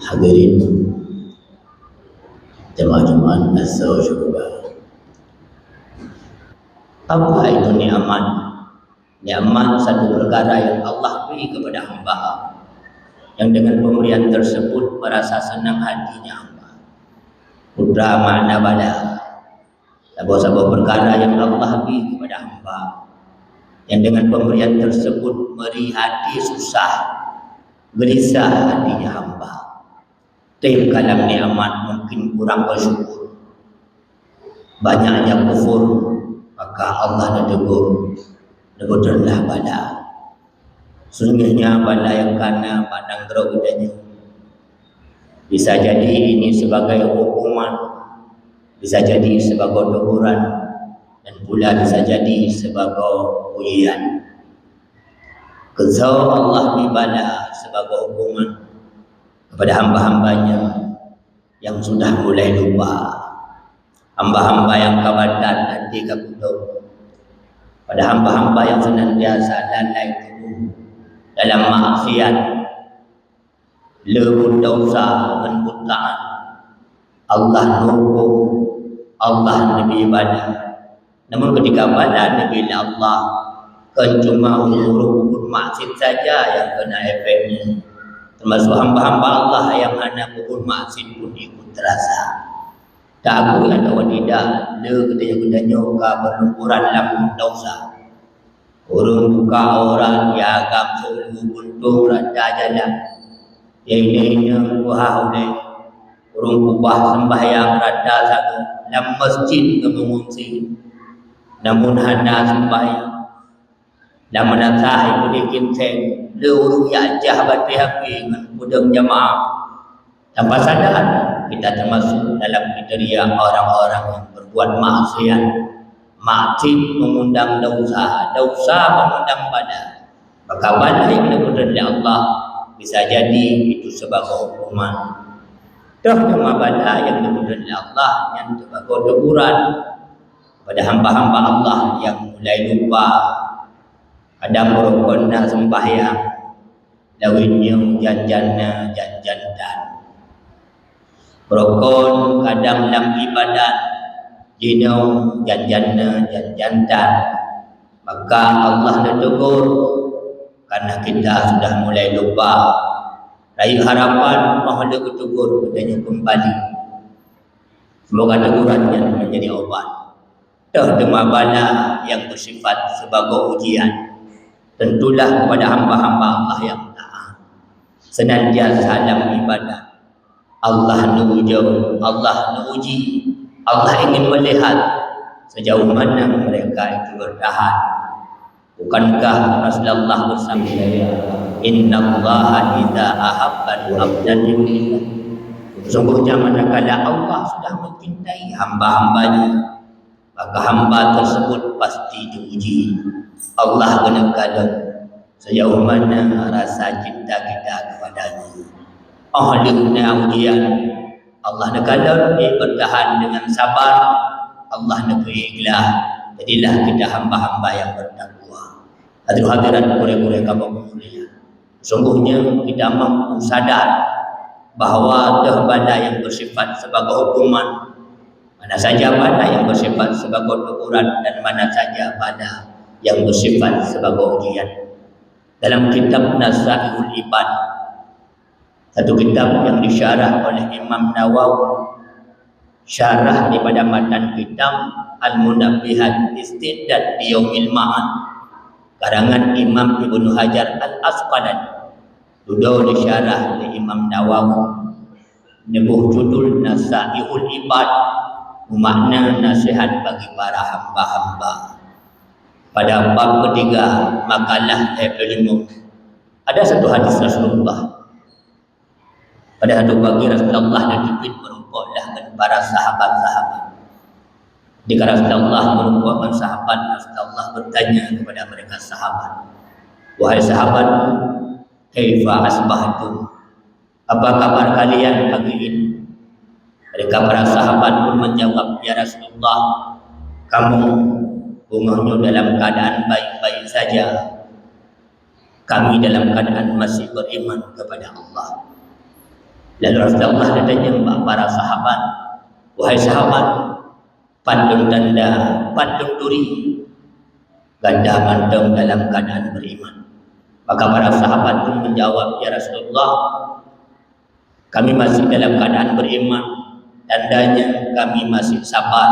Hadirin jemaah-jemaah Az-Zawjubah. Apa itu nikmat? Nikmat satu perkara yang Allah beri kepada hamba, yang dengan pemberian tersebut merasa senang hatinya hamba. Putra makna bala, sebuah perkara yang Allah beri kepada hamba, yang dengan pemberian tersebut beri hati susah, gelisah hatinya hamba. Tapi kalam nikmat mungkin kurang bersyukur, banyaknya kufur, maka Allah tegur, nebutlah bala. Sungguhnya bala yang karena pandang terogedanya. Bisa jadi ini sebagai hukuman, bisa jadi sebagai teguran, dan pula bisa jadi sebagai ujian. Kezau Allah dibala sebagai hukuman kepada hamba-hambanya yang sudah mulai lupa, hamba-hamba yang kabadan nanti kabutuh, pada hamba-hamba yang senantiasa lalai tubuh dalam maksiat, lebut dosa dan butaan. Allah nunggu, Allah Nabi ibadah. Namun ketika bala Nabi Allah, kan cuma ukur maksiat saja yang kena efeknya. Termasuk hamba-hamba Allah yang hanya ukur maksiat pun ikut terasa. Tak aku atau tidak, le kedaya-kedanya berlumuran dalam dosa. Urung buka orang ya agam sungguh buntung rada jalan. Yang ini buah oleh urung kubah sembahyang rada satu dalam masjid ke mengungsi. Namun hanya sembahyang dan menasah itu dikimseng le urung ya jah berpihak dengan kudang jamaah. Tanpa sadar kita termasuk dalam kriteria orang-orang yang berbuat maksiat. Maksiat mengundang dosa, dosa mengundang bala. Maka bala yang dimudah oleh Allah bisa jadi itu sebagai hukuman. Dah cuma bala yang dimudah oleh Allah yang sebagai teguran pada hamba-hamba Allah yang mulai lupa. Ada merokoknya sembahyang, lawinnya janjana janjandan. Berokon kadang dalam ibadat jinau janjana janjandan. Maka Allah tegur karena kita sudah mulai lupa. Raih harapan mahala ketegur padanya kembali. Semoga tegurannya menjadi obat. Dah demam bala yang bersifat sebagai ujian. Tentulah kepada hamba-hamba Allah yang taat, senantiasa dalam ibadah. Allah nuju, Allah nuji, Allah ingin melihat sejauh mana mereka itu bertahan. Bukankah Rasulullah bersabda, Innallaha idza ahabba abdan yumillah. Sungguhnya manakala Allah sudah mencintai hamba-hambanya, maka hamba tersebut pasti diuji. Allah kadang-kadang sejauh mana rasa cinta kita kepadanya. Ahlinya ujian, Allah kadang bertahan dengan sabar, Allah negeri ikhlas. Jadilah kita hamba-hamba yang bertakwa. Hadirat kure-kure kamu mulia. Sungguhnya kita mampu sadar bahawa bala yang bersifat sebagai hukuman, mana saja bala yang bersifat sebagai teguran, dan mana saja bala yang bersifat sebagai ujian. Dalam kitab Nazaihul Ibad, satu kitab yang disyarah oleh Imam Nawawi, syarah daripada matan kitab Al-Munabbihat Istidad di Yaumil Ma'ad, karangan Imam Ibnu Hajar Al-Asqalani, duduk disyarah oleh Imam Nawawi, nebuh judul Nazaihul Ibad, bermakna nasihat bagi para hamba-hamba. Pada bab ketiga makalah kelima ada satu hadis Rasulullah. Pada satu pagi Rasulullah dijemput merumpuklah dengan para sahabat-sahabat. Jika Rasulullah merumpukkan sahabat, Rasulullah bertanya kepada mereka sahabat, wahai sahabat, kaifa asbahtum? Apa kabar kalian pagi ini? Mereka para sahabat pun menjawab, ya Rasulullah, kamu umumnya dalam keadaan baik-baik saja. Kami dalam keadaan masih beriman kepada Allah. Lalu Rasulullah katanya para sahabat, wahai sahabat, pandung tanda, pandung duri, ganda mandang dalam keadaan beriman. Maka para sahabat pun menjawab, ya Rasulullah, kami masih dalam keadaan beriman, tandanya kami masih sabar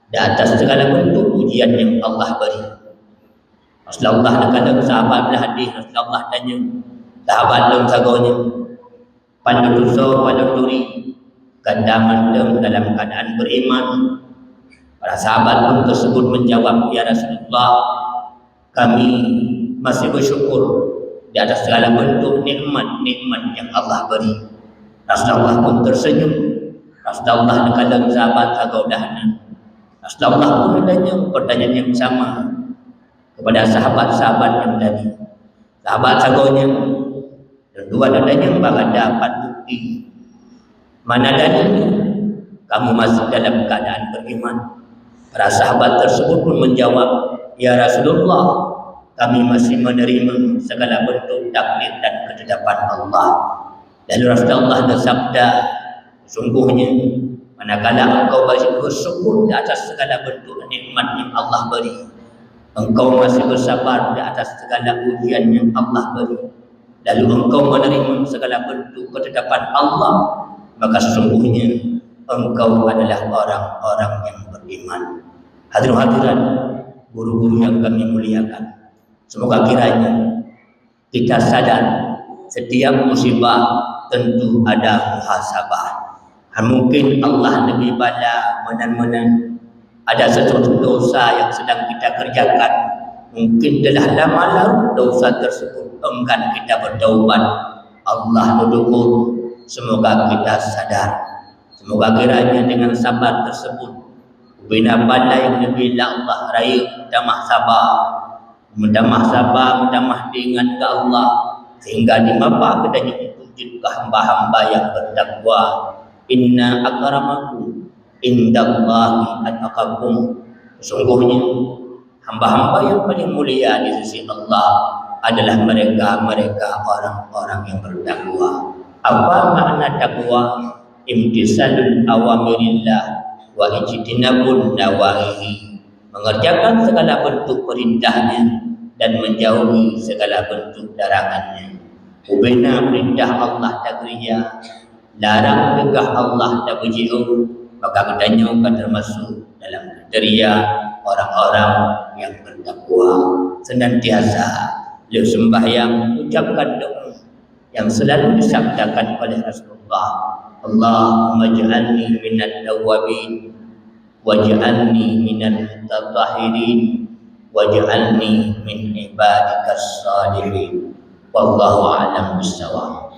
di atas segala bentuk ujian yang Allah beri. Rasulullah kata sahabat berhadis, Rasulullah tanya sahabat dan sagonya, pandung dosa, pandung duri, ganda mandang dalam keadaan beriman. Para sahabat pun tersebut menjawab, ya Rasulullah, kami masih bersyukur di atas segala bentuk nikmat-nikmat yang Allah beri. Rasulullah pun tersenyum. Rasulullah kadang sahabat agak dahana. Rasulullah pun adanya pertanyaan yang sama kepada sahabat-sahabat yang tadi. Sahabat sagonya dan dua adanya baga dapat bukti. Mana dalilnya? Kamu masih dalam keadaan beriman. Para sahabat tersebut pun menjawab, ya Rasulullah, kami masih menerima segala bentuk takdir dan ketetapan Allah. Lalu Rasulullah bersabda, sungguhnya manakala engkau bersyukur di atas segala bentuk nikmat yang Allah beri, engkau masih bersabar di atas segala ujian yang Allah beri, lalu engkau menerima segala bentuk ketetapan Allah, maka sesungguhnya engkau adalah orang-orang yang beriman. Hadirin guru-guru yang kami muliakan, semoga kiranya kita sadar setiap musibah tentu ada muhasabah. Mungkin Allah lebih bala menan-menan ada sesuatu dosa yang sedang kita kerjakan, mungkin telah lama lalu dosa tersebut enggan kita bertaubat. Allah mendukung, semoga kita sadar. Semoga kiranya dengan sabar tersebut bina bala yang lebih Allah raya mudamah sabar, mudamah diingat ke Allah, sehingga dimapa kedanya wujud ke hamba-hamba yang bertakwa. Inna akramakum indallahi atqakum. Sesungguhnya hamba-hamba yang paling mulia di sisi Allah adalah mereka orang-orang yang bertakwa. Apa makna takwa? Imtisalul awamirillah wa ijtinabun nawahihi. Mengerjakan segala bentuk perintahnya dan menjauhi segala bentuk larangannya. Ubina perintah Allah tak kerja, larang tegah Allah tak berjauh, maka katanya akan termasuk dalam kriteria orang-orang yang bertakwa. Senantiasa beliau sembahyang ucapkan doa yang selalu disabdakan oleh Rasulullah, Allahumma ij'alni minat tawwabin waj'alni minal mutatahhirin waj'alni min ibadikas salihin. Wallahu a'lam bissawab.